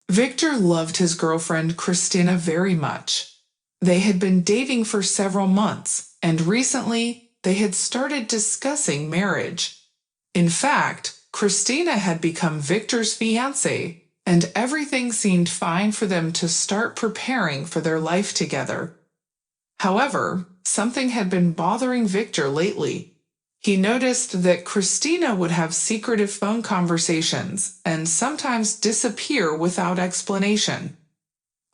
Victor loved his girlfriend Christina very much. They had been dating for several months, and recently they had started discussing marriage. In fact, Christina had become Victor's fiancée, and everything seemed fine for them to start preparing for their life together. However, something had been bothering Victor lately. He noticed that Christina would have secretive phone conversations and sometimes disappear without explanation.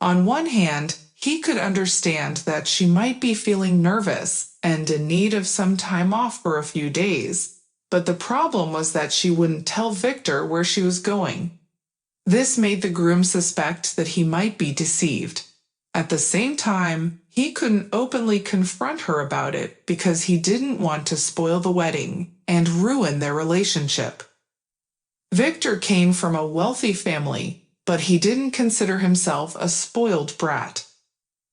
On one hand, he could understand that she might be feeling nervous and in need of some time off for a few days, but the problem was that she wouldn't tell Victor where she was going. This made the groom suspect that he might be deceived. At the same time, he couldn't openly confront her about it because he didn't want to spoil the wedding and ruin their relationship. Victor came from a wealthy family, but he didn't consider himself a spoiled brat.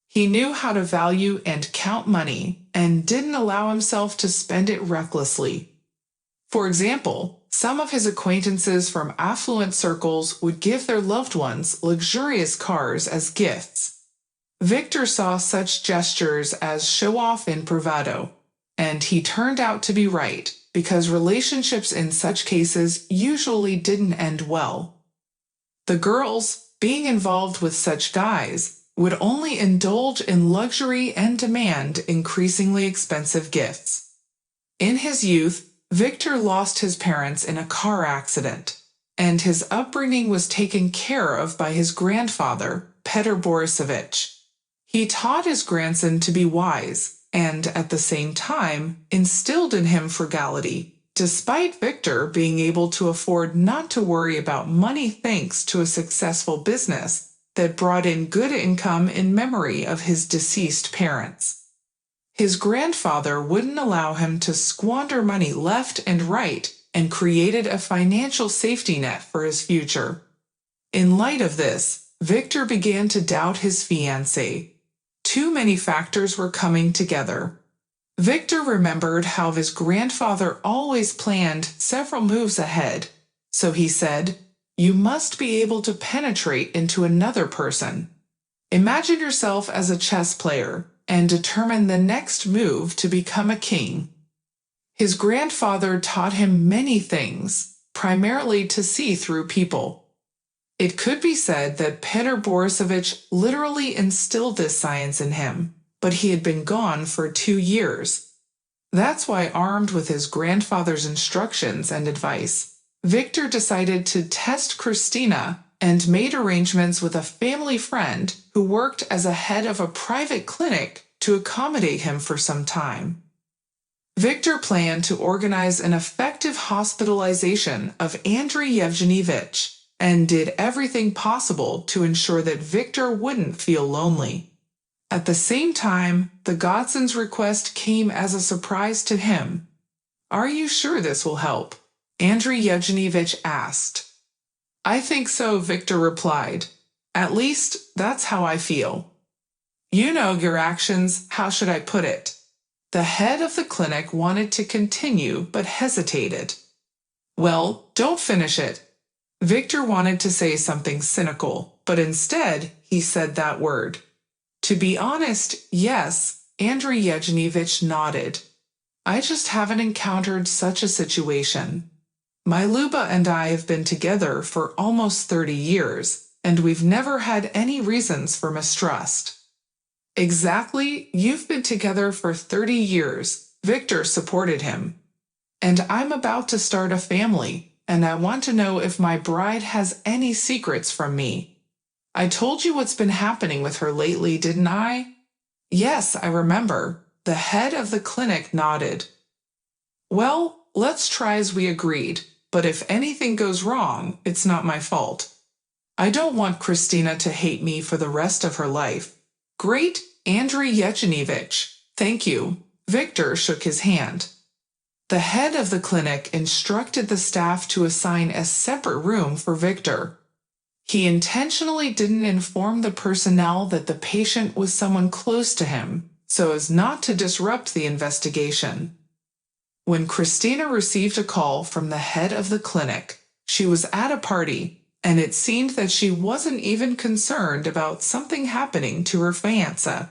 He knew how to value and count money and didn't allow himself to spend it recklessly. For example, some of his acquaintances from affluent circles would give their loved ones luxurious cars as gifts. Victor saw such gestures as show-off and bravado, and he turned out to be right, because relationships in such cases usually didn't end well. The girls, being involved with such guys, would only indulge in luxury and demand increasingly expensive gifts. In his youth, Victor lost his parents in a car accident, and his upbringing was taken care of by his grandfather, Petr Borisovich. He taught his grandson to be wise, and at the same time instilled in him frugality, despite Victor being able to afford not to worry about money thanks to a successful business that brought in good income in memory of his deceased parents. His grandfather wouldn't allow him to squander money left and right and created a financial safety net for his future. In light of this, Victor began to doubt his fiancée. Too many factors were coming together. Victor remembered how his grandfather always planned several moves ahead, so he said, "You must be able to penetrate into another person. Imagine yourself as a chess player and determine the next move to become a king." His grandfather taught him many things, primarily to see through people. It could be said that Petr Borisovich literally instilled this science in him, but he had been gone for 2 years. That's why, armed with his grandfather's instructions and advice, Victor decided to test Christina and made arrangements with a family friend who worked as a head of a private clinic to accommodate him for some time. Victor planned to organize an effective hospitalization of Andrei Yevgenyevich and did everything possible to ensure that Victor wouldn't feel lonely. At the same time, the godson's request came as a surprise to him. "Are you sure this will help?" Andrei Yevgenyevich asked. "I think so," Victor replied. "At least, that's how I feel." "You know your actions, how should I put it?" The head of the clinic wanted to continue but hesitated. "Well, don't finish it." Victor wanted to say something cynical, but instead he said that word. "To be honest, yes," Andrei Yevgenyevich nodded. "I just haven't encountered such a situation. My Luba and I have been together for almost 30 years, and we've never had any reasons for mistrust." "Exactly, you've been together for 30 years, Victor supported him. "And I'm about to start a family, and I want to know if my bride has any secrets from me. I told you what's been happening with her lately, didn't I?" "Yes, I remember." The head of the clinic nodded. "Well, let's try as we agreed, but if anything goes wrong, it's not my fault. I don't want Christina to hate me for the rest of her life." "Great, Andrei Yevgenyevich. Thank you." Victor shook his hand. The head of the clinic instructed the staff to assign a separate room for Victor. He intentionally didn't inform the personnel that the patient was someone close to him, so as not to disrupt the investigation. When Christina received a call from the head of the clinic, she was at a party, and it seemed that she wasn't even concerned about something happening to her fiancé.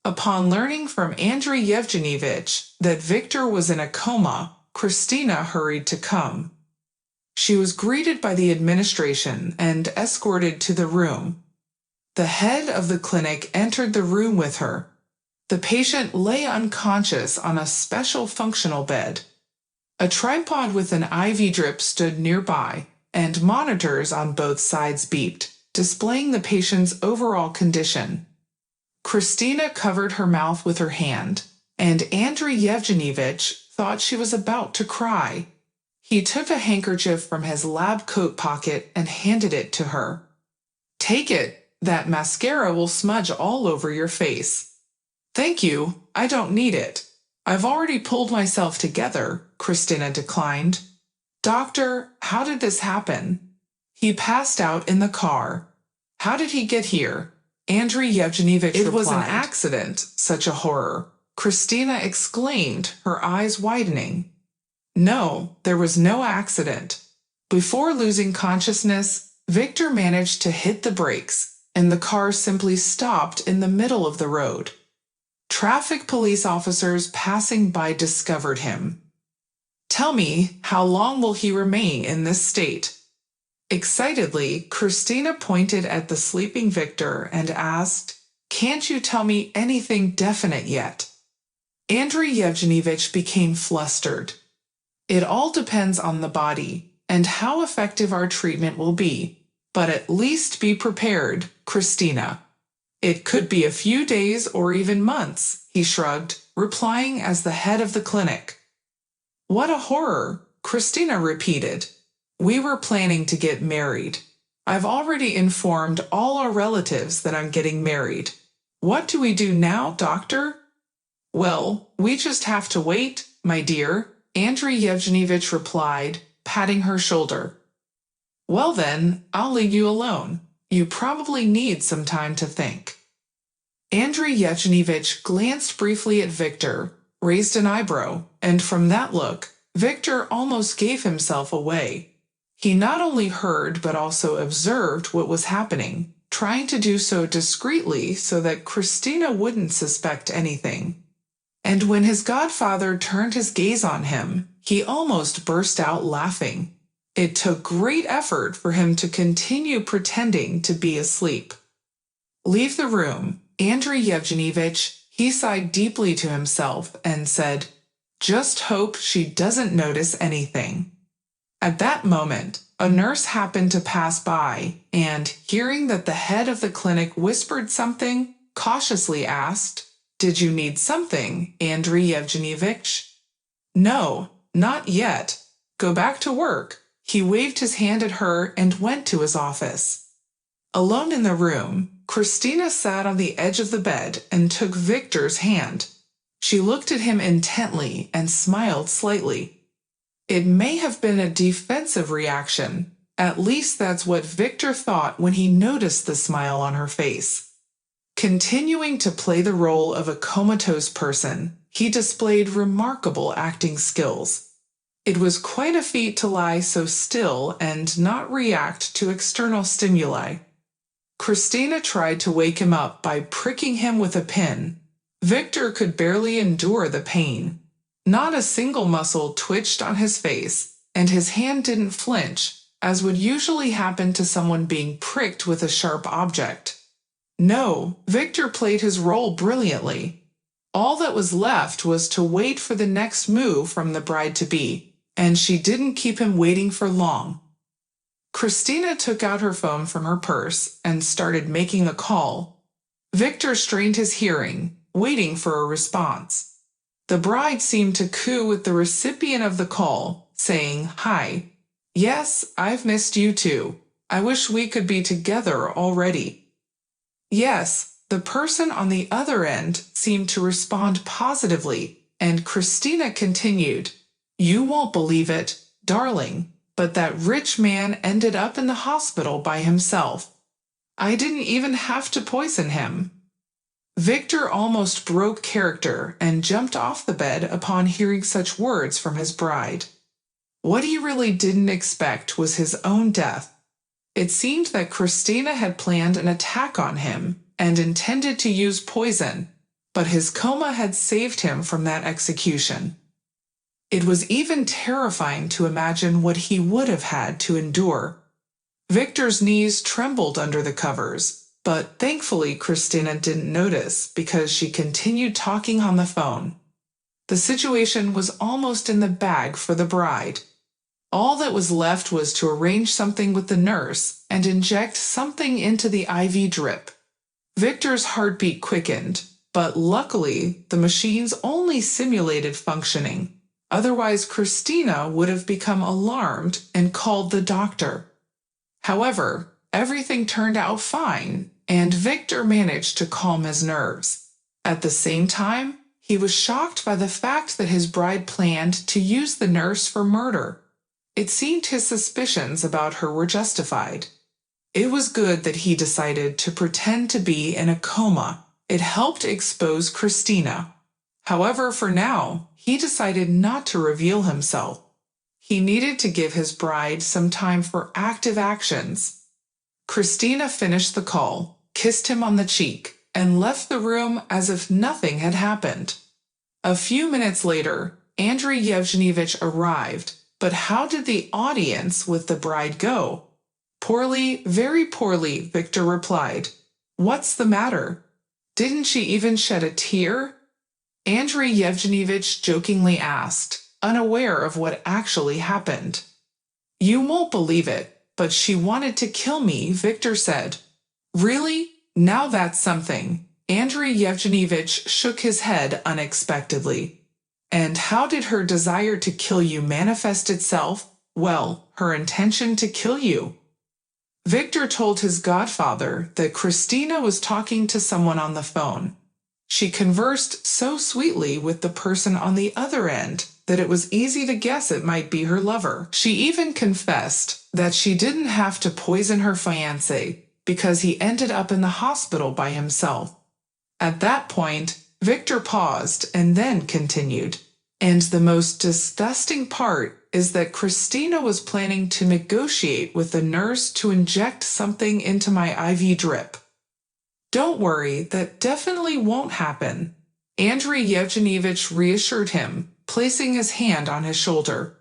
Upon learning from Andrei Yevgenyevich that Victor was in a coma, Christina hurried to come. She was greeted by the administration and escorted to the room. The head of the clinic entered the room with her. The patient lay unconscious on a special functional bed. A tripod with an IV drip stood nearby, and monitors on both sides beeped, displaying the patient's overall condition. Christina covered her mouth with her hand, and Andrei Yevgenyevich thought she was about to cry. He took a handkerchief from his lab coat pocket and handed it to her. "Take it. That mascara will smudge all over your face." "Thank you, I don't need it. I've already pulled myself together," Christina declined. "Doctor, how did this happen?" "He passed out in the car." "How did he get here?" Andrei Yevgenyevich replied. "It was an accident." "Such a horror," Christina exclaimed, her eyes widening. "No, there was no accident. Before losing consciousness, Victor managed to hit the brakes, and the car simply stopped in the middle of the road. Traffic police officers passing by discovered him." "Tell me, how long will he remain in this state?" Excitedly, Christina pointed at the sleeping Victor and asked, "Can't you tell me anything definite yet?" Andrei Yevgenyevich became flustered. "It all depends on the body, and how effective our treatment will be. But at least be prepared, Christina. It could be a few days or even months," he shrugged, replying as the head of the clinic. "What a horror," Christina repeated. "We were planning to get married. I've already informed all our relatives that I'm getting married. What do we do now, doctor?" "Well, we just have to wait, my dear," Andrei Yevgenyevich replied, patting her shoulder. "Well then, I'll leave you alone. You probably need some time to think." Andrei Yevgenyevich glanced briefly at Victor, raised an eyebrow, and from that look, Victor almost gave himself away. He not only heard but also observed what was happening, trying to do so discreetly so that Christina wouldn't suspect anything. And when his godfather turned his gaze on him, he almost burst out laughing. It took great effort for him to continue pretending to be asleep. "Leave the room, Andrei Yevgenyevich," he sighed deeply to himself and said, "Just hope she doesn't notice anything." At that moment, a nurse happened to pass by and, hearing that the head of the clinic whispered something, cautiously asked, "Did you need something, Andrei Yevgenyevich?" "No, not yet. Go back to work." He waved his hand at her and went to his office. Alone in the room, Christina sat on the edge of the bed and took Victor's hand. She looked at him intently and smiled slightly. It may have been a defensive reaction. At least that's what Victor thought when he noticed the smile on her face. Continuing to play the role of a comatose person, he displayed remarkable acting skills. It was quite a feat to lie so still and not react to external stimuli. Christina tried to wake him up by pricking him with a pin. Victor could barely endure the pain. Not a single muscle twitched on his face, and his hand didn't flinch, as would usually happen to someone being pricked with a sharp object. No, Victor played his role brilliantly. All that was left was to wait for the next move from the bride-to-be, and she didn't keep him waiting for long. Christina took out her phone from her purse and started making a call. Victor strained his hearing, waiting for a response. The bride seemed to coo with the recipient of the call, saying, "Hi. Yes, I've missed you too. I wish we could be together already." Yes, the person on the other end seemed to respond positively, and Christina continued, "You won't believe it, darling, but that rich man ended up in the hospital by himself. I didn't even have to poison him." Victor almost broke character and jumped off the bed upon hearing such words from his bride. What he really didn't expect was his own death. It seemed that Christina had planned an attack on him and intended to use poison, but his coma had saved him from that execution. It was even terrifying to imagine what he would have had to endure. Victor's knees trembled under the covers, but thankfully Christina didn't notice because she continued talking on the phone. The situation was almost in the bag for the bride. All that was left was to arrange something with the nurse and inject something into the IV drip. Victor's heartbeat quickened, but luckily the machines only simulated functioning. Otherwise, Christina would have become alarmed and called the doctor. However, everything turned out fine, and Victor managed to calm his nerves. At the same time, he was shocked by the fact that his bride planned to use the nurse for murder. It seemed his suspicions about her were justified. It was good that he decided to pretend to be in a coma. It helped expose Christina. However, for now, he decided not to reveal himself. He needed to give his bride some time for active actions. Christina finished the call, kissed him on the cheek, and left the room as if nothing had happened. A few minutes later, Andrei Yevgenyevich arrived, but how did the audience with the bride go? Poorly, very poorly, Victor replied. What's the matter? Didn't she even shed a tear? Andrei Yevgenyevich jokingly asked, unaware of what actually happened. You won't believe it, but she wanted to kill me, Victor said. Really? Now that's something. Andrei Yevgenyevich shook his head unexpectedly. And how did her desire to kill you manifest itself? Well, her intention to kill you. Victor told his godfather that Christina was talking to someone on the phone. She conversed so sweetly with the person on the other end that it was easy to guess it might be her lover. She even confessed that she didn't have to poison her fiancé because he ended up in the hospital by himself. At that point, Victor paused and then continued. And the most disgusting part is that Christina was planning to negotiate with the nurse to inject something into my IV drip. Don't worry, that definitely won't happen. Andrei Yevgenyevich reassured him, placing his hand on his shoulder.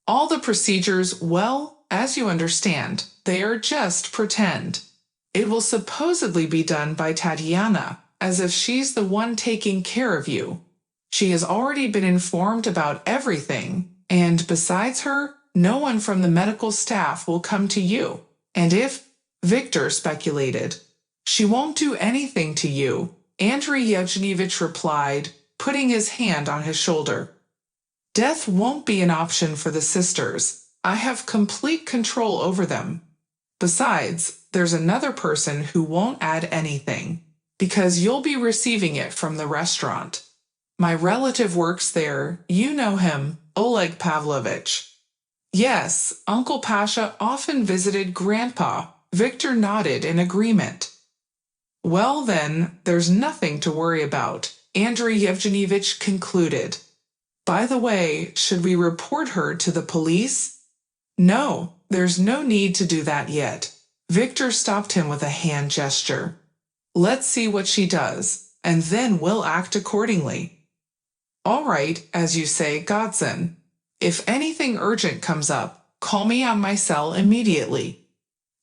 All the procedures, well, as you understand, they are just pretend. It will supposedly be done by Tatiana, as if she's the one taking care of you. She has already been informed about everything, and besides her, no one from the medical staff will come to you. And if, Victor speculated, she won't do anything to you, Andrei Yevgenyevich replied, putting his hand on his shoulder. Death won't be an option for the sisters. I have complete control over them. Besides, there's another person who won't add anything, because you'll be receiving it from the restaurant. My relative works there, you know him, Oleg Pavlovich. Yes, Uncle Pasha often visited Grandpa. Victor nodded in agreement. Well then, there's nothing to worry about, Andrei Yevgenyevich concluded. By the way, should we report her to the police? No, there's no need to do that yet. Victor stopped him with a hand gesture. Let's see what she does, and then we'll act accordingly. All right, as you say, Godson. If anything urgent comes up, call me on my cell immediately.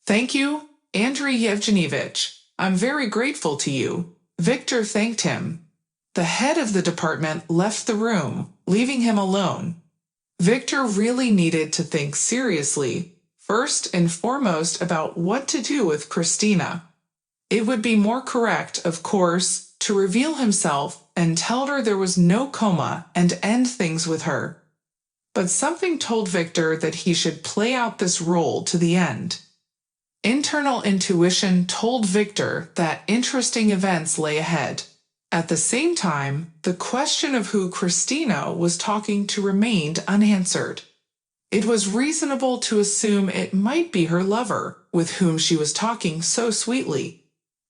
Thank you, Andrei Yevgenyevich. I'm very grateful to you. Victor thanked him. The head of the department left the room, leaving him alone. Victor really needed to think seriously, first and foremost about what to do with Christina. It would be more correct, of course, to reveal himself and tell her there was no coma and end things with her. But something told Victor that he should play out this role to the end. Internal intuition told Victor that interesting events lay ahead. At the same time, the question of who Christina was talking to remained unanswered. It was reasonable to assume it might be her lover, with whom she was talking so sweetly.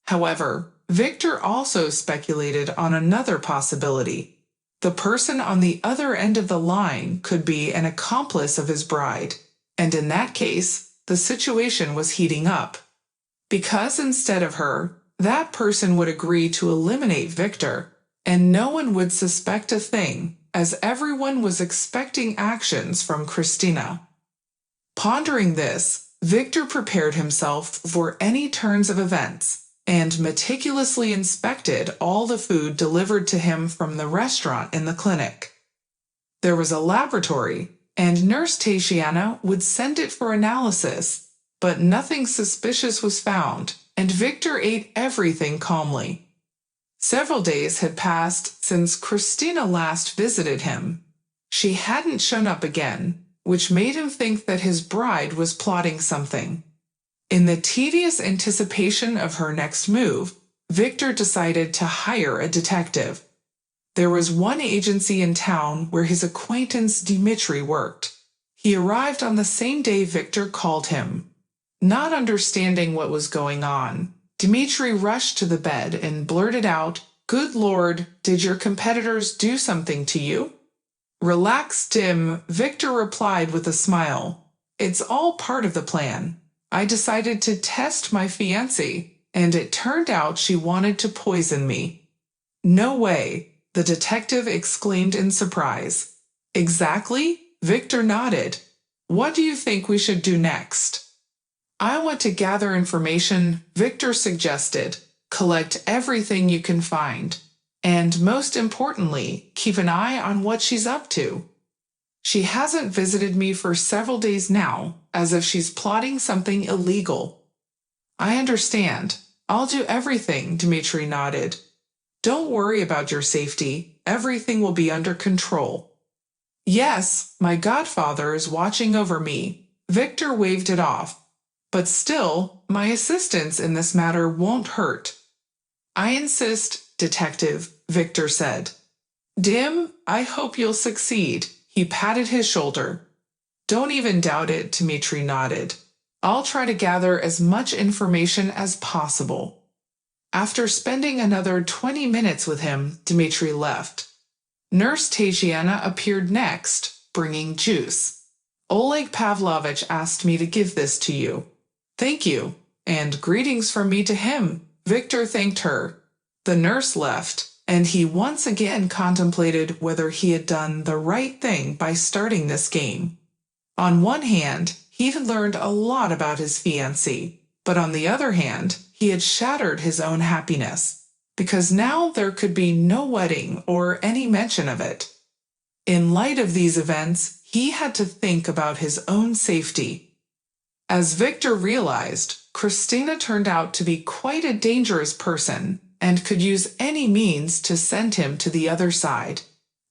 However, Victor also speculated on another possibility. The person on the other end of the line could be an accomplice of his bride, and in that case, the situation was heating up. Because instead of her, that person would agree to eliminate Victor, and no one would suspect a thing, as everyone was expecting actions from Christina. Pondering this, Victor prepared himself for any turns of events, and meticulously inspected all the food delivered to him from the restaurant in the clinic. There was a laboratory, and Nurse Tatiana would send it for analysis, but nothing suspicious was found, and Victor ate everything calmly. Several days had passed since Christina last visited him. She hadn't shown up again, which made him think that his bride was plotting something. In the tedious anticipation of her next move, Victor decided to hire a detective. There was one agency in town where his acquaintance Dmitri worked. He arrived on the same day Victor called him. Not understanding what was going on, Dmitri rushed to the bed and blurted out, "Good Lord, did your competitors do something to you?" "Relax, Dim," Victor replied with a smile. "It's all part of the plan. I decided to test my fiancée, and it turned out she wanted to poison me." "No way," the detective exclaimed in surprise. "Exactly?" Victor nodded. "What do you think we should do next?" "I want to gather information," Victor suggested. "Collect everything you can find. And most importantly, keep an eye on what she's up to. She hasn't visited me for several days now, as if she's plotting something illegal." "I understand. I'll do everything," Dmitri nodded. "Don't worry about your safety. Everything will be under control." "Yes, my godfather is watching over me." Victor waved it off. "But still, my assistance in this matter won't hurt." "I insist, Detective," Victor said. "Dim, I hope you'll succeed." He patted his shoulder. "Don't even doubt it," Dmitri nodded. "I'll try to gather as much information as possible." After spending another 20 minutes with him, Dmitri left. Nurse Tatiana appeared next, bringing juice. "Oleg Pavlovich asked me to give this to you." "Thank you, and greetings from me to him," Victor thanked her. The nurse left, and he once again contemplated whether he had done the right thing by starting this game. On one hand, he had learned a lot about his fiancée, but on the other hand, he had shattered his own happiness, because now there could be no wedding or any mention of it. In light of these events, he had to think about his own safety. As Victor realized, Christina turned out to be quite a dangerous person and could use any means to send him to the other side.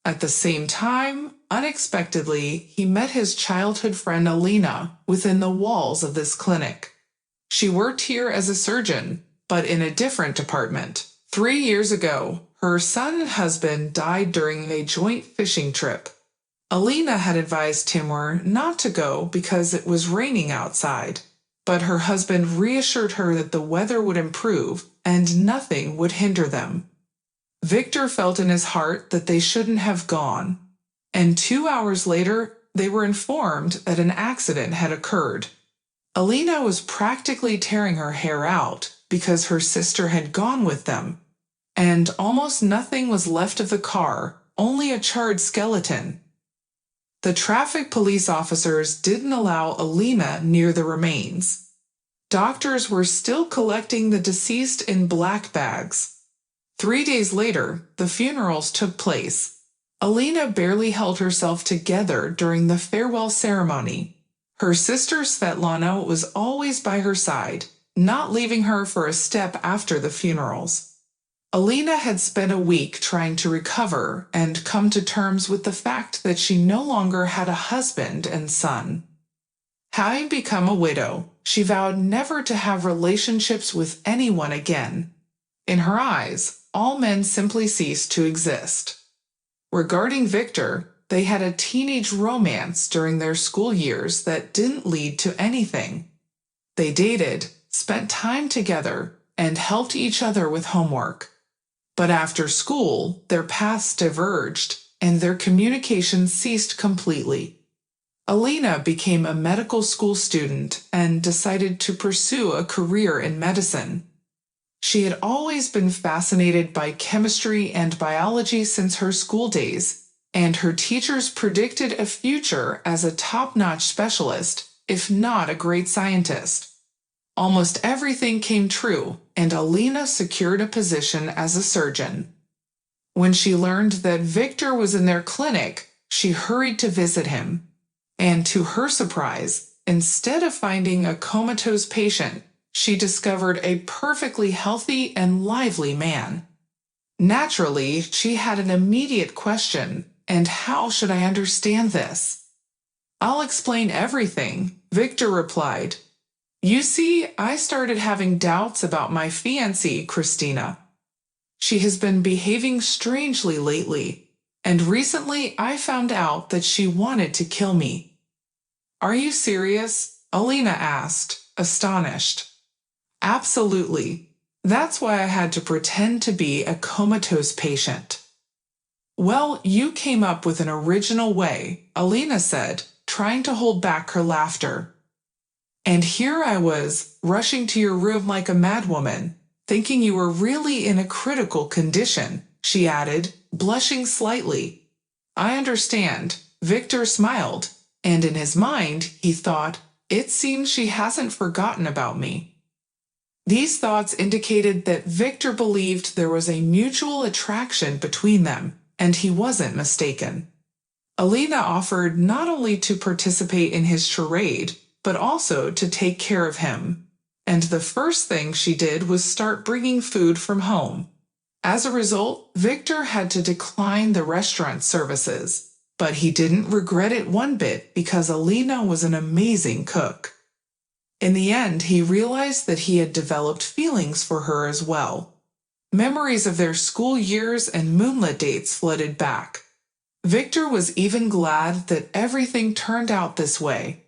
At the same time, unexpectedly, he met his childhood friend Alina within the walls of this clinic. She worked here as a surgeon, but in a different department. 3 years ago, her son and husband died during a joint fishing trip. Alina had advised Timur not to go because it was raining outside, but her husband reassured her that the weather would improve and nothing would hinder them. Victor felt in his heart that they shouldn't have gone, and 2 hours later they were informed that an accident had occurred. Alina was practically tearing her hair out because her sister had gone with them, and almost nothing was left of the car, only a charred skeleton. The traffic police officers didn't allow Alina near the remains. Doctors were still collecting the deceased in black bags. 3 days later, the funerals took place. Alina barely held herself together during the farewell ceremony. Her sister Svetlana was always by her side, not leaving her for a step after the funerals. Alina had spent a week trying to recover and come to terms with the fact that she no longer had a husband and son. Having become a widow, she vowed never to have relationships with anyone again. In her eyes, all men simply ceased to exist. Regarding Victor, they had a teenage romance during their school years that didn't lead to anything. They dated, spent time together, and helped each other with homework. But after school, their paths diverged, and their communication ceased completely. Alina became a medical school student and decided to pursue a career in medicine. She had always been fascinated by chemistry and biology since her school days, and her teachers predicted a future as a top-notch specialist, if not a great scientist. Almost everything came true, and Alina secured a position as a surgeon. When she learned that Victor was in their clinic, she hurried to visit him. And to her surprise, instead of finding a comatose patient, she discovered a perfectly healthy and lively man. Naturally, she had an immediate question, and how should I understand this? I'll explain everything, Victor replied. You see, I started having doubts about my fiancée, Christina. She has been behaving strangely lately, and recently I found out that she wanted to kill me. Are you serious? Alina asked, astonished. Absolutely. That's why I had to pretend to be a comatose patient. Well, you came up with an original way, Alina said, trying to hold back her laughter. And here I was, rushing to your room like a madwoman, thinking you were really in a critical condition, she added, blushing slightly. I understand, Victor smiled, and in his mind, he thought, it seems she hasn't forgotten about me. These thoughts indicated that Victor believed there was a mutual attraction between them, and he wasn't mistaken. Alina offered not only to participate in his charade, but also to take care of him. And the first thing she did was start bringing food from home. As a result, Victor had to decline the restaurant services, but he didn't regret it one bit because Alina was an amazing cook. In the end, he realized that he had developed feelings for her as well. Memories of their school years and moonlit dates flooded back. Victor was even glad that everything turned out this way.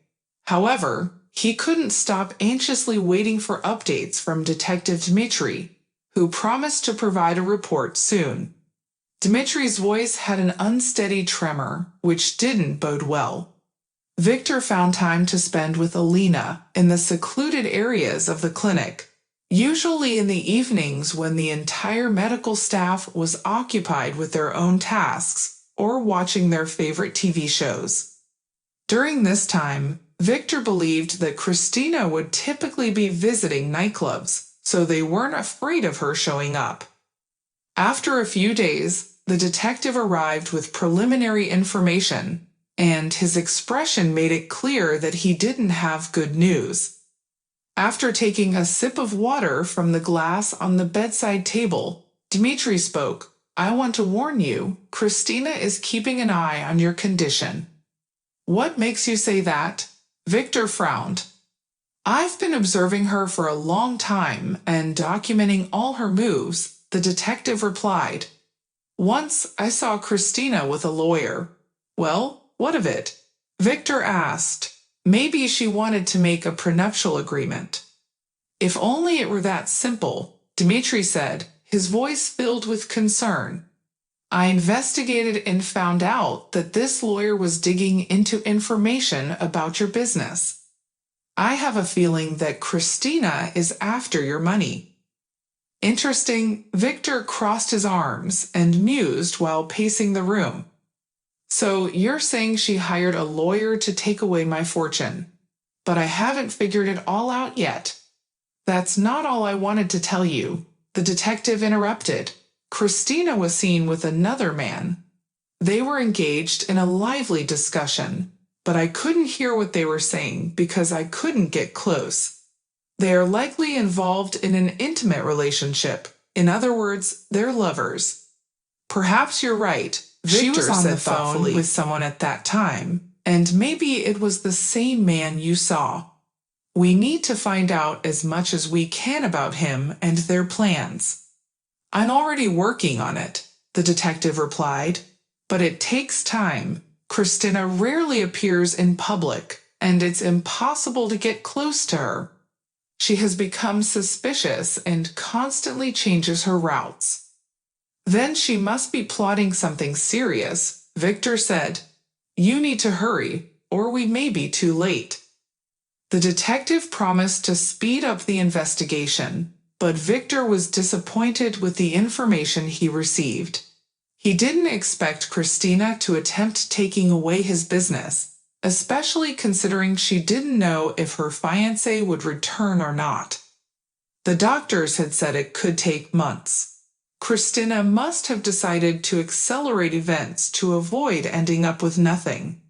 However, he couldn't stop anxiously waiting for updates from Detective Dmitri, who promised to provide a report soon. Dmitri's voice had an unsteady tremor, which didn't bode well. Victor found time to spend with Alina in the secluded areas of the clinic, usually in the evenings when the entire medical staff was occupied with their own tasks or watching their favorite TV shows. During this time, Victor believed that Christina would typically be visiting nightclubs, so they weren't afraid of her showing up. After a few days, the detective arrived with preliminary information, and his expression made it clear that he didn't have good news. After taking a sip of water from the glass on the bedside table, Dmitri spoke. I want to warn you, Christina is keeping an eye on your condition. What makes you say that? Victor frowned. I've been observing her for a long time and documenting all her moves, the detective replied. Once I saw Christina with a lawyer. Well, what of it? Victor asked. Maybe she wanted to make a prenuptial agreement. If only it were that simple, Dmitri said, his voice filled with concern. I investigated and found out that this lawyer was digging into information about your business. I have a feeling that Christina is after your money. Interesting, Victor crossed his arms and mused while pacing the room. So you're saying she hired a lawyer to take away my fortune. But I haven't figured it all out yet. That's not all I wanted to tell you, the detective interrupted. Christina was seen with another man. They were engaged in a lively discussion, but I couldn't hear what they were saying because I couldn't get close. They are likely involved in an intimate relationship. In other words, they're lovers. Perhaps you're right, Victor said thoughtfully. She was on the phone with someone at that time, and maybe it was the same man you saw. We need to find out as much as we can about him and their plans. I'm already working on it, the detective replied. But it takes time. Christina rarely appears in public, and it's impossible to get close to her. She has become suspicious and constantly changes her routes. Then she must be plotting something serious, Victor said. You need to hurry. or we may be too late." The detective promised to speed up the investigation, but Victor was disappointed with the information he received. He didn't expect Christina to attempt taking away his business, especially considering she didn't know if her fiancé would return or not. The doctors had said it could take months. Christina must have decided to accelerate events to avoid ending up with nothing.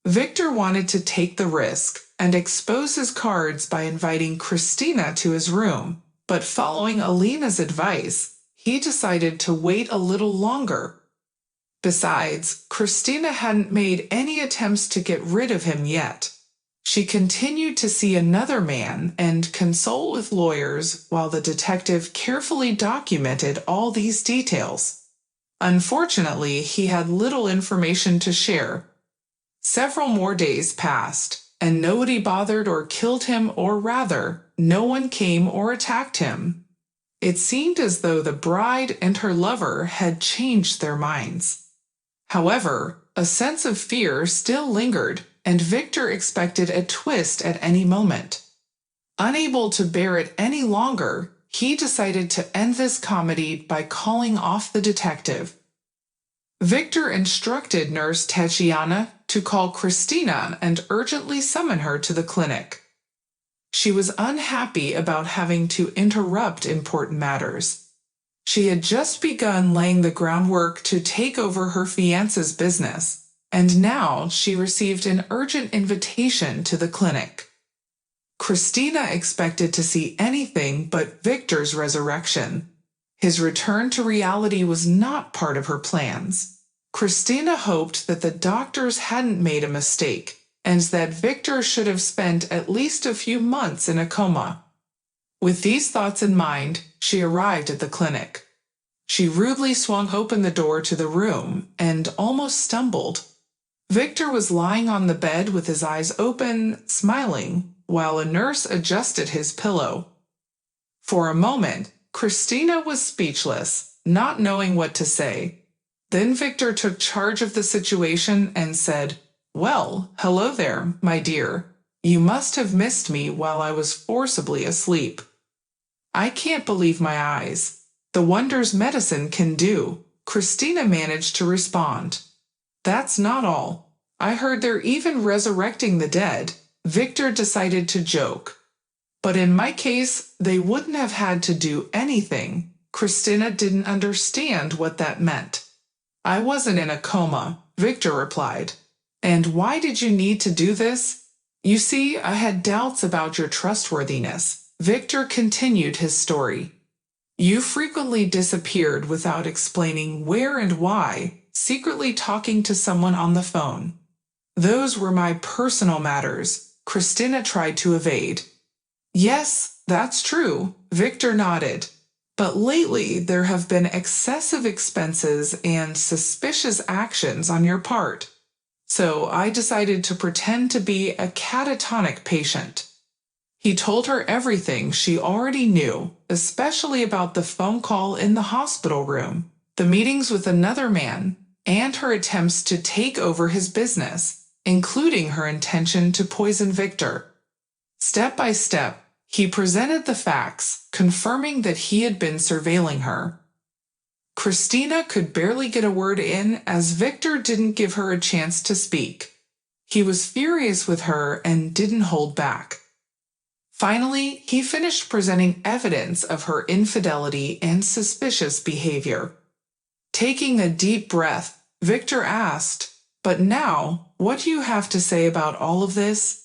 Victor wanted to take the risk and expose his cards by inviting Christina to his room, but following Alina's advice, he decided to wait a little longer. Besides, Christina hadn't made any attempts to get rid of him yet. She continued to see another man and consult with lawyers while the detective carefully documented all these details. Unfortunately, he had little information to share. Several more days passed, and nobody bothered or killed him, or rather, no one came or attacked him. It seemed as though the bride and her lover had changed their minds. However, a sense of fear still lingered, and Victor expected a twist at any moment. Unable to bear it any longer, he decided to end this comedy by calling off the detective. Victor instructed Nurse Tatiana to call Christina and urgently summon her to the clinic. She was unhappy about having to interrupt important matters. She had just begun laying the groundwork to take over her fiancé's business, and now she received an urgent invitation to the clinic. Christina expected to see anything but Victor's resurrection. His return to reality was not part of her plans. Christina hoped that the doctors hadn't made a mistake, and that Victor should have spent at least a few months in a coma. With these thoughts in mind, she arrived at the clinic. She rudely swung open the door to the room and almost stumbled. Victor was lying on the bed with his eyes open, smiling, while a nurse adjusted his pillow. For a moment, Christina was speechless, not knowing what to say. Then Victor took charge of the situation and said, "Well, hello there, my dear. You must have missed me while I was forcibly asleep." "I can't believe my eyes. The wonders medicine can do," Christina managed to respond. "That's not all. I heard they're even resurrecting the dead," Victor decided to joke. "But in my case, they wouldn't have had to do anything." Christina didn't understand what that meant. "I wasn't in a coma," Victor replied. "And why did you need to do this?" "You see, I had doubts about your trustworthiness," Victor continued his story. "You frequently disappeared without explaining where and why, secretly talking to someone on the phone. Those were my personal matters," Christina tried to evade. "Yes, that's true," Victor nodded. "But lately there have been excessive expenses and suspicious actions on your part. So I decided to pretend to be a catatonic patient." He told her everything she already knew, especially about the phone call in the hospital room, the meetings with another man, and her attempts to take over his business, including her intention to poison Victor. Step by step, he presented the facts, confirming that he had been surveilling her. Christina could barely get a word in as Victor didn't give her a chance to speak. He was furious with her and didn't hold back. Finally, he finished presenting evidence of her infidelity and suspicious behavior. Taking a deep breath, Victor asked, "But now, what do you have to say about all of this?"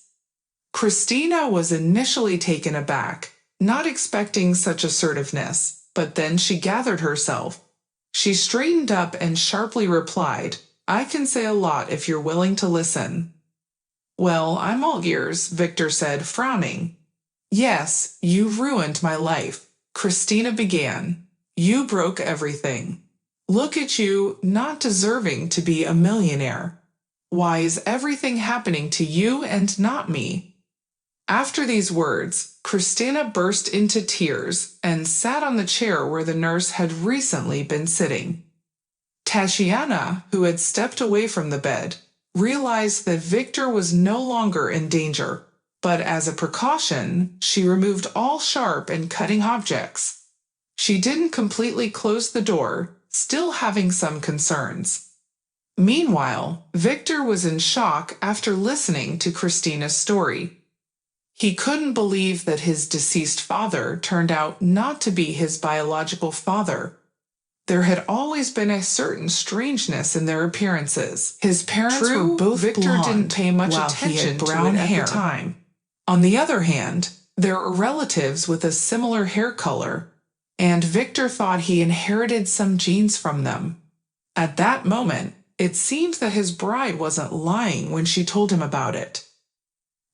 Christina was initially taken aback, not expecting such assertiveness, but then she gathered herself. She straightened up and sharply replied, "I can say a lot if you're willing to listen." "Well, I'm all ears," Victor said, frowning. "Yes, you ruined my life," Christina began. "You broke everything. Look at you, not deserving to be a millionaire. Why is everything happening to you and not me?" After these words, Christina burst into tears and sat on the chair where the nurse had recently been sitting. Tatiana, who had stepped away from the bed, realized that Victor was no longer in danger, but as a precaution, she removed all sharp and cutting objects. She didn't completely close the door, still having some concerns. Meanwhile, Victor was in shock after listening to Christina's story. He couldn't believe that his deceased father turned out not to be his biological father. There had always been a certain strangeness in their appearances. His parents were both Victor blonde, didn't pay much attention to it at the time. On the other hand, there were relatives with a similar hair color, and Victor thought he inherited some genes from them. At that moment, it seemed that his bride wasn't lying when she told him about it.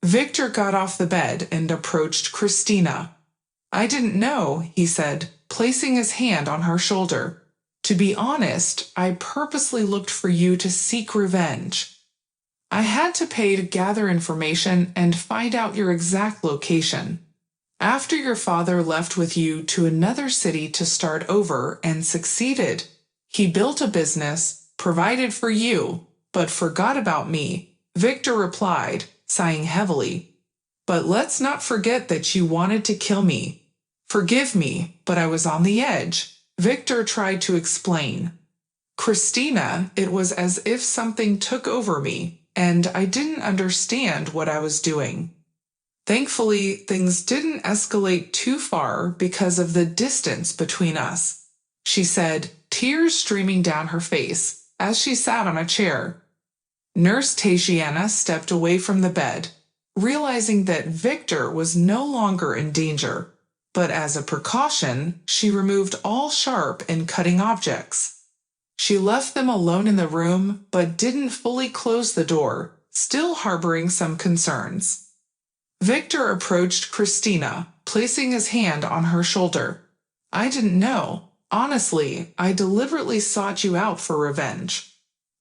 Victor got off the bed and approached Christina. "I didn't know," he said, placing his hand on her shoulder. "To be honest, I purposely looked for you to seek revenge. I had to pay to gather information and find out your exact location. After your father left with you to another city to start over and succeeded, he built a business, provided for you, but forgot about me," Victor replied, sighing heavily. "But let's not forget that you wanted to kill me. Forgive me, but I was on the edge," Victor tried to explain. "Christina, it was as if something took over me, and I didn't understand what I was doing. Thankfully, things didn't escalate too far because of the distance between us," she said, tears streaming down her face as she sat on a chair. Nurse Tatiana stepped away from the bed, realizing that Victor was no longer in danger, but as a precaution, she removed all sharp and cutting objects. She left them alone in the room, but didn't fully close the door, still harboring some concerns. Victor approached Christina, placing his hand on her shoulder. "I didn't know. Honestly, I deliberately sought you out for revenge.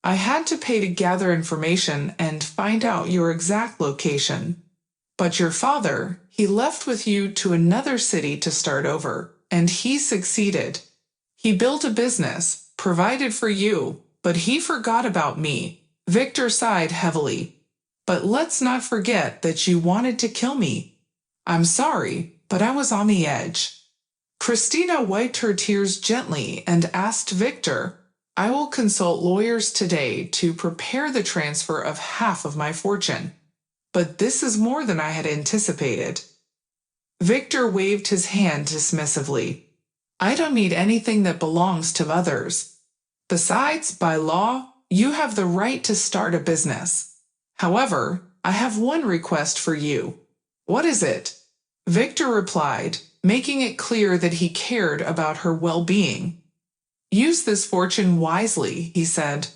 I had to pay to gather information and find out your exact location. But your father, he left with you to another city to start over, and he succeeded. He built a business, provided for you, but he forgot about me," Victor sighed heavily. "But let's not forget that you wanted to kill me. I'm sorry, but I was on the edge." Christina wiped her tears gently and asked Victor, "I will consult lawyers today to prepare the transfer of half of my fortune. But this is more than I had anticipated." Victor waved his hand dismissively. "I don't need anything that belongs to others. Besides, by law, you have the right to start a business. However, I have one request for you." "What is it?" Victor replied, making it clear that he cared about her well-being. "Use this fortune wisely," he said.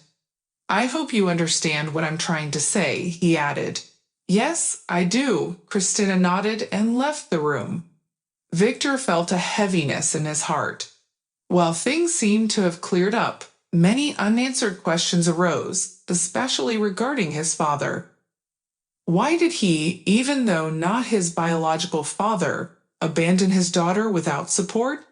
"I hope you understand what I'm trying to say," he added. "Yes, I do," Christina nodded and left the room. Victor felt a heaviness in his heart. While things seemed to have cleared up, many unanswered questions arose, especially regarding his father. Why did he, even though not his biological father, abandon his daughter without support?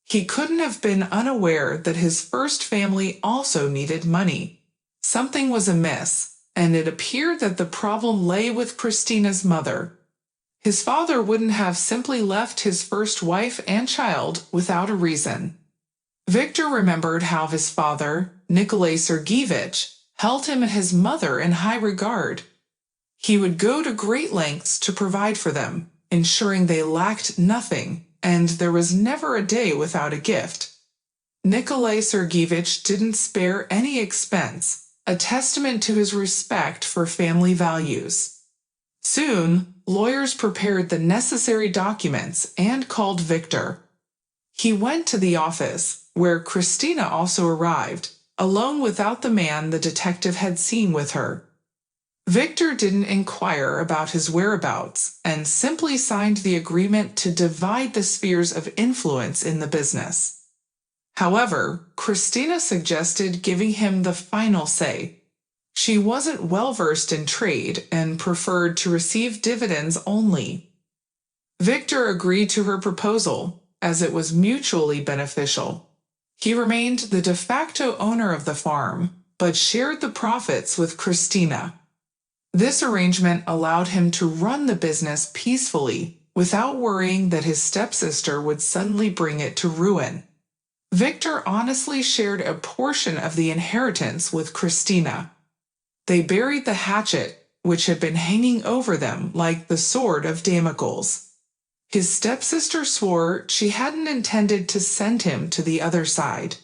He couldn't have been unaware that his first family also needed money. Something was amiss, and it appeared that the problem lay with Christina's mother. His father wouldn't have simply left his first wife and child without a reason. Victor remembered how his father, Nikolai Sergeyevich, held him and his mother in high regard. He would go to great lengths to provide for them, ensuring they lacked nothing, and there was never a day without a gift. Nikolai Sergeyevich didn't spare any expense, a testament to his respect for family values. Soon, lawyers prepared the necessary documents and called Victor. He went to the office, where Christina also arrived, alone without the man the detective had seen with her. Victor didn't inquire about his whereabouts and simply signed the agreement to divide the spheres of influence in the business. However, Christina suggested giving him the final say. She wasn't well-versed in trade and preferred to receive dividends only. Victor agreed to her proposal, as it was mutually beneficial. He remained the de facto owner of the farm, but shared the profits with Christina. This arrangement allowed him to run the business peacefully, without worrying that his stepsister would suddenly bring it to ruin. Victor honestly shared a portion of the inheritance with Christina. They buried the hatchet, which had been hanging over them like the sword of Damocles. His stepsister swore she hadn't intended to send him to the other side.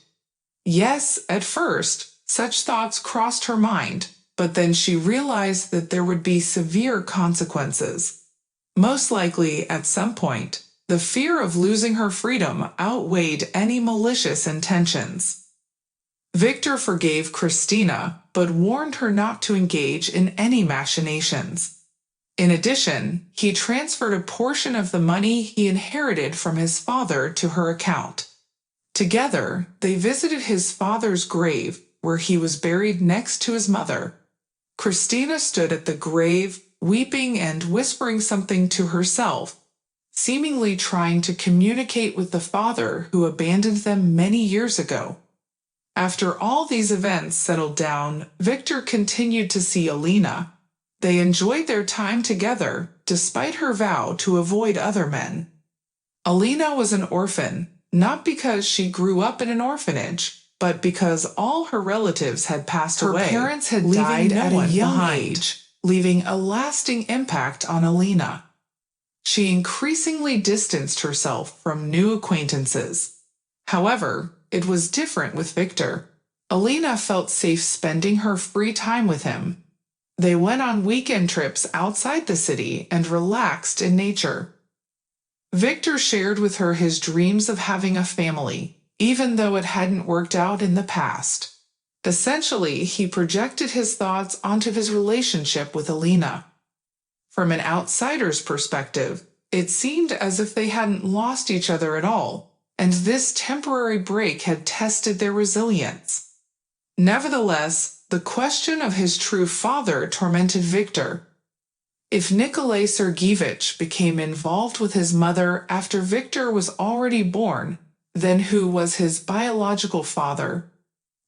Yes, at first, such thoughts crossed her mind, but then she realized that there would be severe consequences. Most likely, at some point, the fear of losing her freedom outweighed any malicious intentions. Victor forgave Christina, but warned her not to engage in any machinations. In addition, he transferred a portion of the money he inherited from his father to her account. Together, they visited his father's grave, where he was buried next to his mother. Christina stood at the grave, weeping and whispering something to herself, seemingly trying to communicate with the father who abandoned them many years ago. After all these events settled down, Victor continued to see Alina. They enjoyed their time together, despite her vow to avoid other men. Alina was an orphan, not because she grew up in an orphanage, but because all her relatives had passed away. Her parents had died at a young age, leaving a lasting impact on Alina. She increasingly distanced herself from new acquaintances. However, it was different with Victor. Alina felt safe spending her free time with him. They went on weekend trips outside the city and relaxed in nature. Victor shared with her his dreams of having a family, even though it hadn't worked out in the past. Essentially, he projected his thoughts onto his relationship with Alina. From an outsider's perspective, it seemed as if they hadn't lost each other at all, and this temporary break had tested their resilience. Nevertheless, the question of his true father tormented Victor. If Nikolai Sergeyevich became involved with his mother after Victor was already born, then who was his biological father?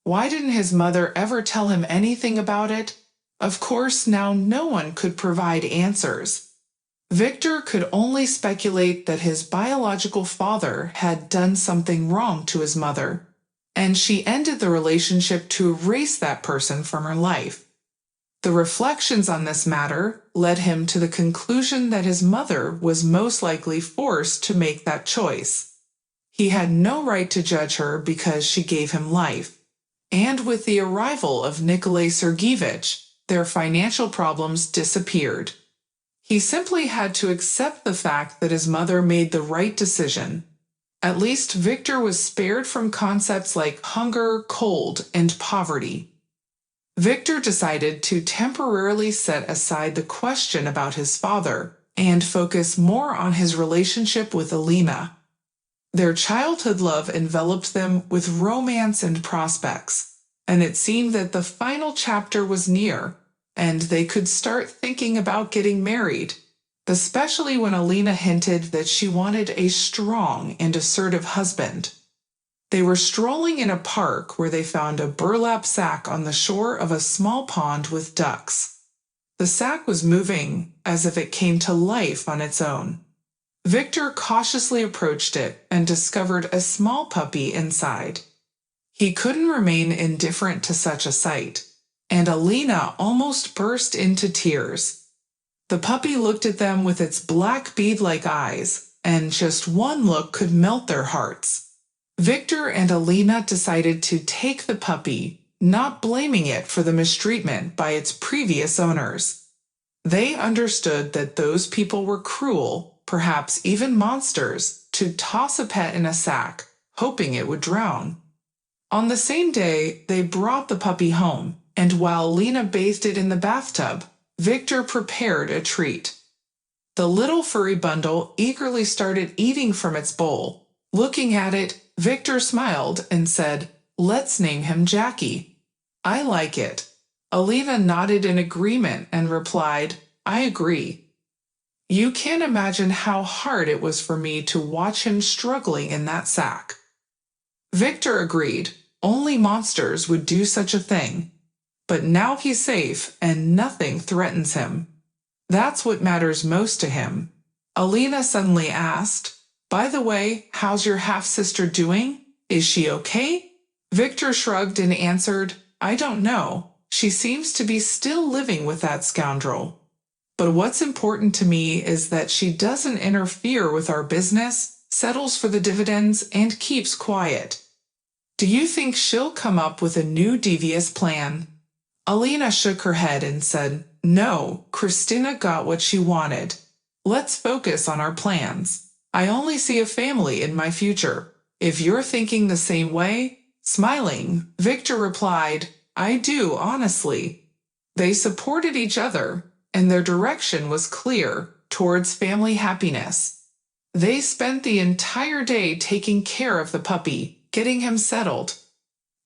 Why didn't his mother ever tell him anything about it? Of course, now no one could provide answers. Victor could only speculate that his biological father had done something wrong to his mother, and she ended the relationship to erase that person from her life. The reflections on this matter led him to the conclusion that his mother was most likely forced to make that choice. He had no right to judge her because she gave him life. And with the arrival of Nikolai Sergeyevich, their financial problems disappeared. He simply had to accept the fact that his mother made the right decision. At least Victor was spared from concepts like hunger, cold, and poverty. Victor decided to temporarily set aside the question about his father and focus more on his relationship with Alina. Their childhood love enveloped them with romance and prospects, and it seemed that the final chapter was near, and they could start thinking about getting married, especially when Alina hinted that she wanted a strong and assertive husband. They were strolling in a park where they found a burlap sack on the shore of a small pond with ducks. The sack was moving, as if it came to life on its own. Victor cautiously approached it and discovered a small puppy inside. He couldn't remain indifferent to such a sight, and Alina almost burst into tears. The puppy looked at them with its black bead-like eyes, and just one look could melt their hearts. Victor and Alina decided to take the puppy, not blaming it for the mistreatment by its previous owners. They understood that those people were cruel, perhaps even monsters, to toss a pet in a sack, hoping it would drown. On the same day, they brought the puppy home, and while Alina bathed it in the bathtub, Victor prepared a treat. The little furry bundle eagerly started eating from its bowl. Looking at it, Victor smiled and said, "Let's name him Jackie." "I like it." Alina nodded in agreement and replied, "I agree." You can't imagine how hard it was for me to watch him struggling in that sack. Victor agreed. Only monsters would do such a thing. but now he's safe and nothing threatens him. That's what matters most to him. Alina suddenly asked, "By the way, how's your half-sister doing? Is she okay?" Victor shrugged and answered, "I don't know. She seems to be still living with that scoundrel. But what's important to me is that she doesn't interfere with our business, settles for the dividends, and keeps quiet." "Do you think she'll come up with a new devious plan?" Alina shook her head and said, "No, Christina got what she wanted. Let's focus on our plans. I only see a family in my future. If you're thinking the same way." Smiling, Victor replied, "I do, honestly." They supported each other, and their direction was clear, towards family happiness. They spent the entire day taking care of the puppy, getting him settled.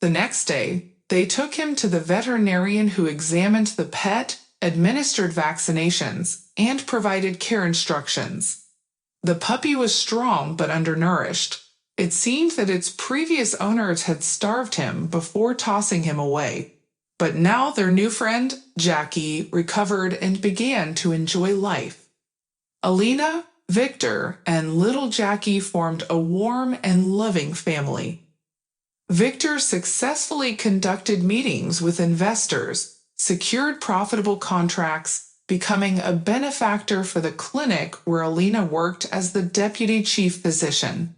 The next day, they took him to the veterinarian who examined the pet, administered vaccinations, and provided care instructions. The puppy was strong but undernourished. It seemed that its previous owners had starved him before tossing him away. But now their new friend, Jackie, recovered and began to enjoy life. Alina, Victor, and little Jackie formed a warm and loving family. Victor successfully conducted meetings with investors, secured profitable contracts, becoming a benefactor for the clinic where Alina worked as the deputy chief physician.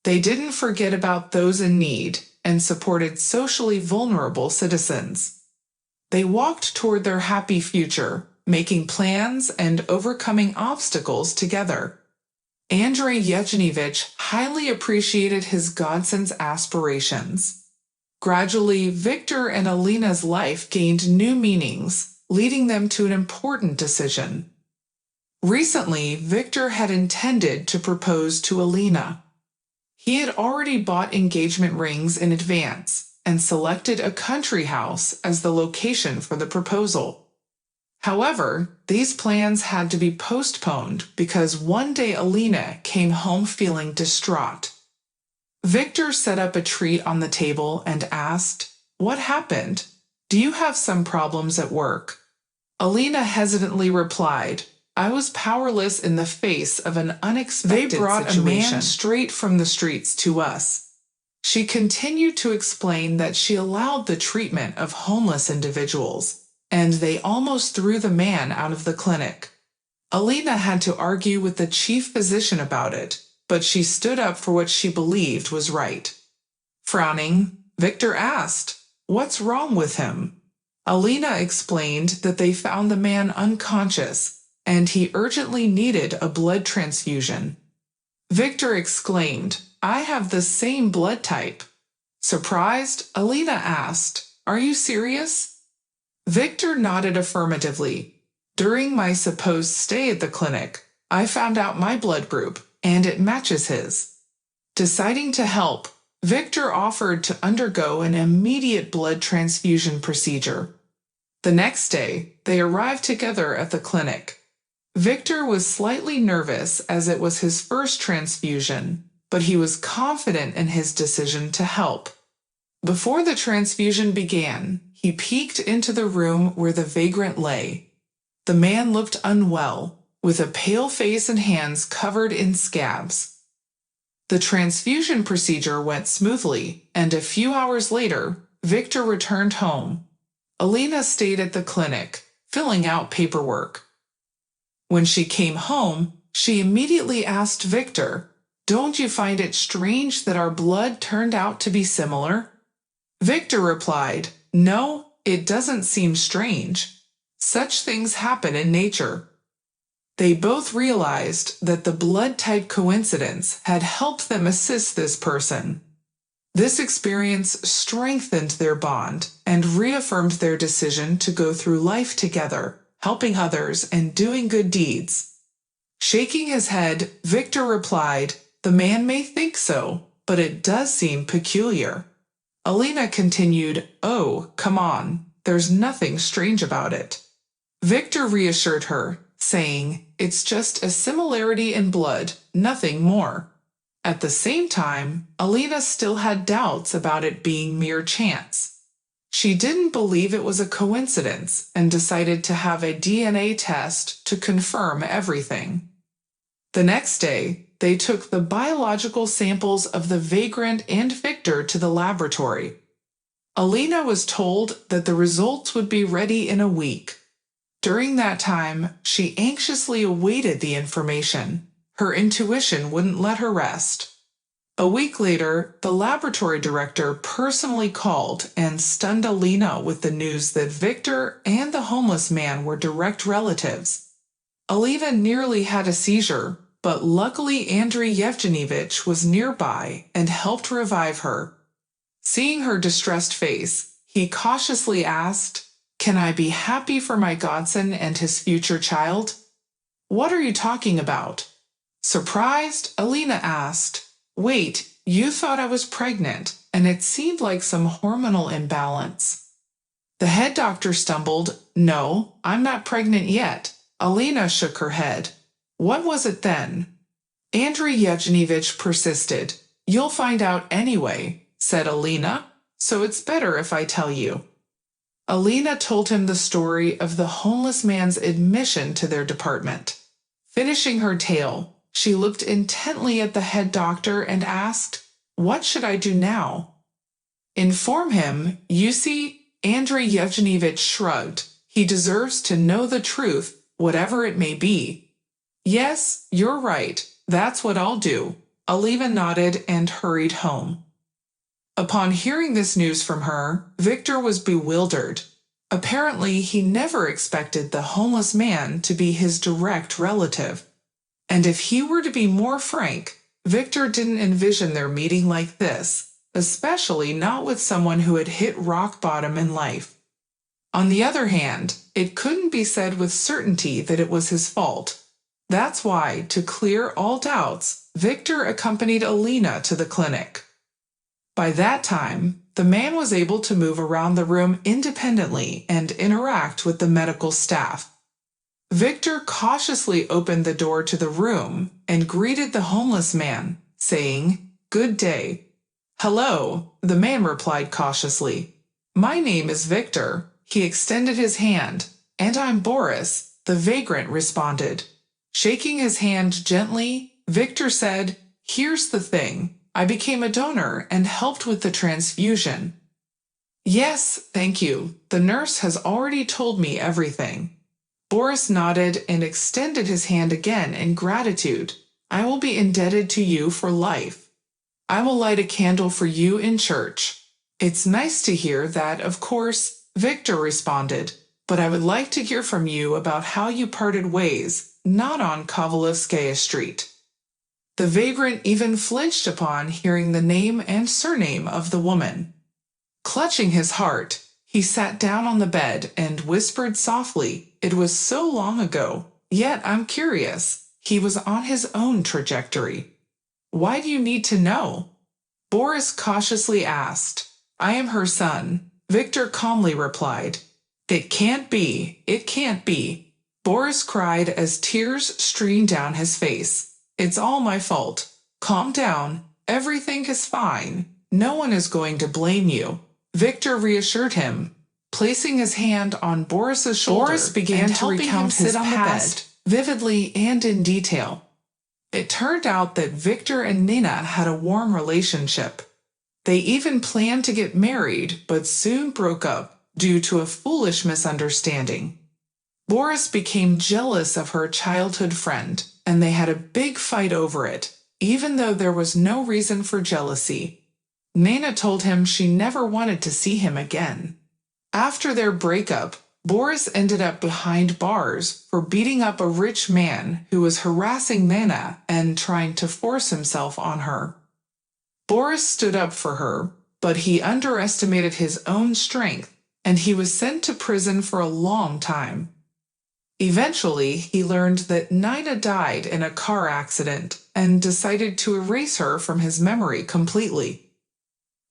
They didn't forget about those in need and supported socially vulnerable citizens. They walked toward their happy future, making plans and overcoming obstacles together. Andrei Yevgenyevich highly appreciated his godson's aspirations. Gradually, Victor and Alina's life gained new meanings, leading them to an important decision. Recently, Victor had intended to propose to Alina. He had already bought engagement rings in advance and selected a country house as the location for the proposal. However, these plans had to be postponed because one day Alina came home feeling distraught. Victor set up a treat on the table and asked, "What happened? Do you have some problems at work?" Alina hesitantly replied, "I was powerless in the face of an unexpected situation." They brought a man straight from the streets to us. She continued to explain that she allowed the treatment of homeless individuals, and they almost threw the man out of the clinic. Alina had to argue with the chief physician about it, but she stood up for what she believed was right. Frowning, Victor asked, "What's wrong with him?" Alina explained that they found the man unconscious, and he urgently needed a blood transfusion. Victor exclaimed, "I have the same blood type." Surprised, Alina asked, "Are you serious?" Victor nodded affirmatively. "During my supposed stay at the clinic, I found out my blood group, and it matches his." Deciding to help, Victor offered to undergo an immediate blood transfusion procedure. The next day, they arrived together at the clinic. Victor was slightly nervous as it was his first transfusion, but he was confident in his decision to help. Before the transfusion began, he peeked into the room where the vagrant lay. The man looked unwell, with a pale face and hands covered in scabs. The transfusion procedure went smoothly, and a few hours later, Victor returned home. Alina stayed at the clinic, filling out paperwork. When she came home, she immediately asked Victor, "Don't you find it strange that our blood turned out to be similar?" Victor replied, "No, it doesn't seem strange. Such things happen in nature." They both realized that the blood type coincidence had helped them assist this person. This experience strengthened their bond and reaffirmed their decision to go through life together, helping others and doing good deeds. Shaking his head, Victor replied, "The man may think so, but it does seem peculiar." Alina continued, "Oh, come on, there's nothing strange about it." Victor reassured her, saying, "It's just a similarity in blood, nothing more." At the same time, Alina still had doubts about it being mere chance. She didn't believe it was a coincidence and decided to have a DNA test to confirm everything. The next day, they took the biological samples of the vagrant and Victor to the laboratory. Alina was told that the results would be ready in a week. During that time, she anxiously awaited the information. Her intuition wouldn't let her rest. A week later, the laboratory director personally called and stunned Alina with the news that Victor and the homeless man were direct relatives. Alina nearly had a seizure, but luckily Andrei Yevgenyevich was nearby and helped revive her. Seeing her distressed face, he cautiously asked, "Can I be happy for my godson and his future child?" "What are you talking about?" Surprised, Alina asked, "Wait, you thought I was pregnant, and it seemed like some hormonal imbalance." The head doctor stumbled, "No, I'm not pregnant yet." Alina shook her head. "What was it then?" Andrei Yevgenyevich persisted. "You'll find out anyway," said Alina, "so it's better if I tell you." Alina told him the story of the homeless man's admission to their department. Finishing her tale, she looked intently at the head doctor and asked, "What should I do now?" "Inform him. You see," Andrei Yevgenyevich shrugged. "He deserves to know the truth, whatever it may be." "Yes, you're right. That's what I'll do." Alina nodded and hurried home. Upon hearing this news from her, Victor was bewildered. Apparently, he never expected the homeless man to be his direct relative. And if he were to be more frank, Victor didn't envision their meeting like this, especially not with someone who had hit rock bottom in life. On the other hand, it couldn't be said with certainty that it was his fault. That's why, to clear all doubts, Victor accompanied Alina to the clinic. By that time, the man was able to move around the room independently and interact with the medical staff. Victor cautiously opened the door to the room and greeted the homeless man, saying, "Good day." "Hello," the man replied cautiously. "My name is Victor." He extended his hand. "And I'm Boris," the vagrant responded. Shaking his hand gently, Victor said, "Here's the thing. I became a donor and helped with the transfusion." "Yes, thank you. The nurse has already told me everything." Boris nodded and extended his hand again in gratitude. "I will be indebted to you for life. I will light a candle for you in church." "It's nice to hear that, of course," Victor responded, "but I would like to hear from you about how you parted ways, not on Kovalevskaya Street." The vagrant even flinched upon hearing the name and surname of the woman. Clutching his heart, he sat down on the bed and whispered softly, "It was so long ago, yet I'm curious." He was on his own trajectory. "Why do you need to know?" Boris cautiously asked. "I am her son," Victor calmly replied. "It can't be, it can't be." Boris cried as tears streamed down his face. "It's all my fault. Calm down, everything is fine. No one is going to blame you," Victor reassured him. Placing his hand on Boris's shoulder, Boris began to recount his past vividly and in detail. It turned out that Victor and Nina had a warm relationship. They even planned to get married, but soon broke up due to a foolish misunderstanding. Boris became jealous of her childhood friend, and they had a big fight over it, even though there was no reason for jealousy. Nina told him she never wanted to see him again. After their breakup, Boris ended up behind bars for beating up a rich man who was harassing Nina and trying to force himself on her. Boris stood up for her, but he underestimated his own strength, and he was sent to prison for a long time. Eventually, he learned that Nina died in a car accident and decided to erase her from his memory completely.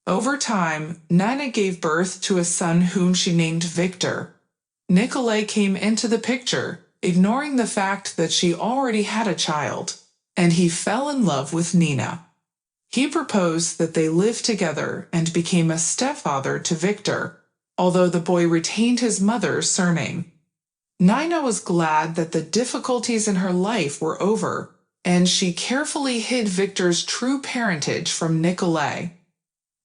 Over time, Nina gave birth to a son whom she named Victor. Nikolai came into the picture, ignoring the fact that she already had a child, and he fell in love with Nina. He proposed that they live together and became a stepfather to Victor. although the boy retained his mother's surname. Nina was glad that the difficulties in her life were over, and she carefully hid Victor's true parentage from Nikolai.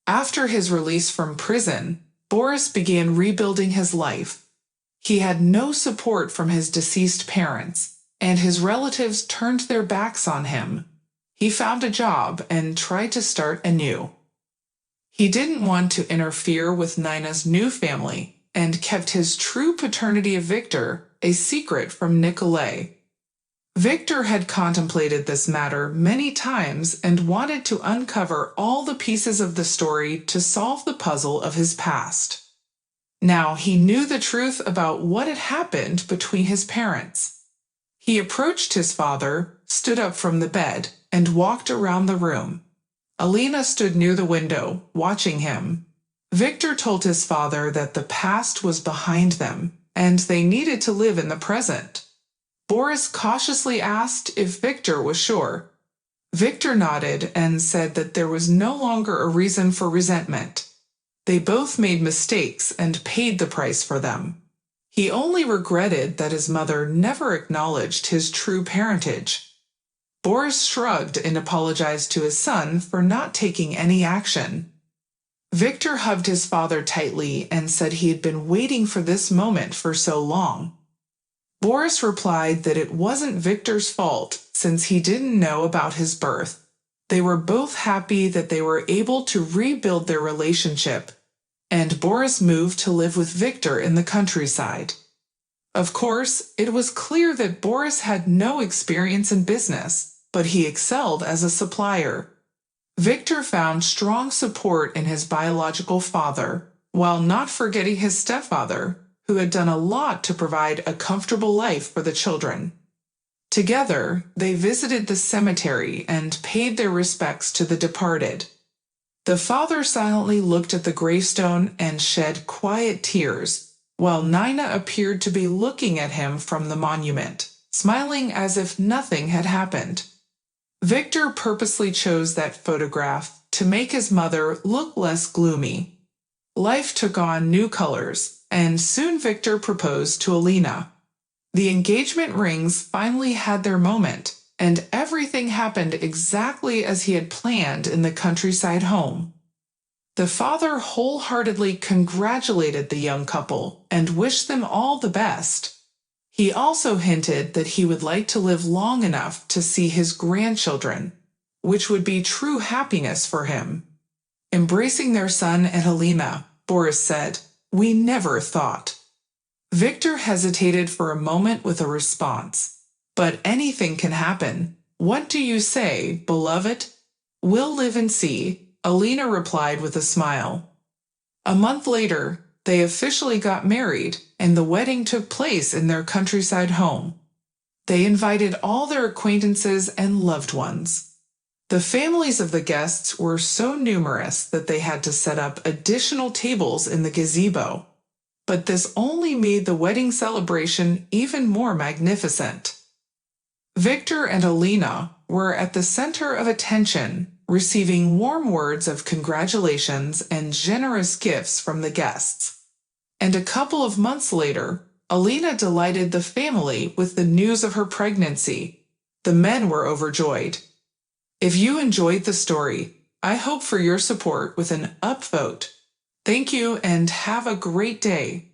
After his release from prison, Boris began rebuilding his life. He had no support from his deceased parents, and his relatives turned their backs on him. He found a job and tried to start anew. He didn't want to interfere with Nina's new family and kept his true paternity of Victor a secret from Nikolai. Victor had contemplated this matter many times and wanted to uncover all the pieces of the story to solve the puzzle of his past. Now he knew the truth about what had happened between his parents. He approached his father, stood up from the bed, and walked around the room. Alina stood near the window, watching him. Victor told his father that the past was behind them, and they needed to live in the present. Boris cautiously asked if Victor was sure. Victor nodded and said that there was no longer a reason for resentment. They both made mistakes and paid the price for them. He only regretted that his mother never acknowledged his true parentage. Boris shrugged and apologized to his son for not taking any action. Victor hugged his father tightly and said he had been waiting for this moment for so long. Boris replied that it wasn't Victor's fault since he didn't know about his birth. They were both happy that they were able to rebuild their relationship, and Boris moved to live with Victor in the countryside. Of course, it was clear that Boris had no experience in business, but he excelled as a supplier. Victor found strong support in his biological father, while not forgetting his stepfather, who had done a lot to provide a comfortable life for the children. Together, they visited the cemetery and paid their respects to the departed. The father silently looked at the gravestone and shed quiet tears, while Nina appeared to be looking at him from the monument, smiling as if nothing had happened. Victor purposely chose that photograph to make his mother look less gloomy. Life took on new colors, and soon Victor proposed to Alina. The engagement rings finally had their moment, and everything happened exactly as he had planned in the countryside home. The father wholeheartedly congratulated the young couple and wished them all the best. He also hinted that he would like to live long enough to see his grandchildren, which would be true happiness for him. Embracing their son and Alina, Boris said, "We never thought." Victor hesitated for a moment with a response. "But anything can happen. What do you say, beloved?" "We'll live and see," Alina replied with a smile. A month later, they officially got married, and the wedding took place in their countryside home. They invited all their acquaintances and loved ones. The families of the guests were so numerous that they had to set up additional tables in the gazebo. But this only made the wedding celebration even more magnificent. Victor and Alina were at the center of attention, receiving warm words of congratulations and generous gifts from the guests. And a couple of months later, Alina delighted the family with the news of her pregnancy. The men were overjoyed. If you enjoyed the story, I hope for your support with an upvote. Thank you and have a great day.